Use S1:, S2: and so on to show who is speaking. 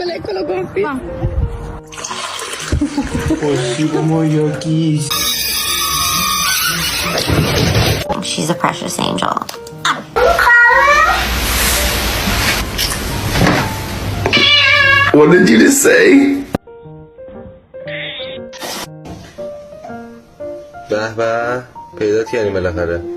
S1: Eccolo, Gonfi.
S2: Così come gli occhi.
S3: She's a precious angel.
S2: What did you just say? به به پیدات کردیم بالاخره.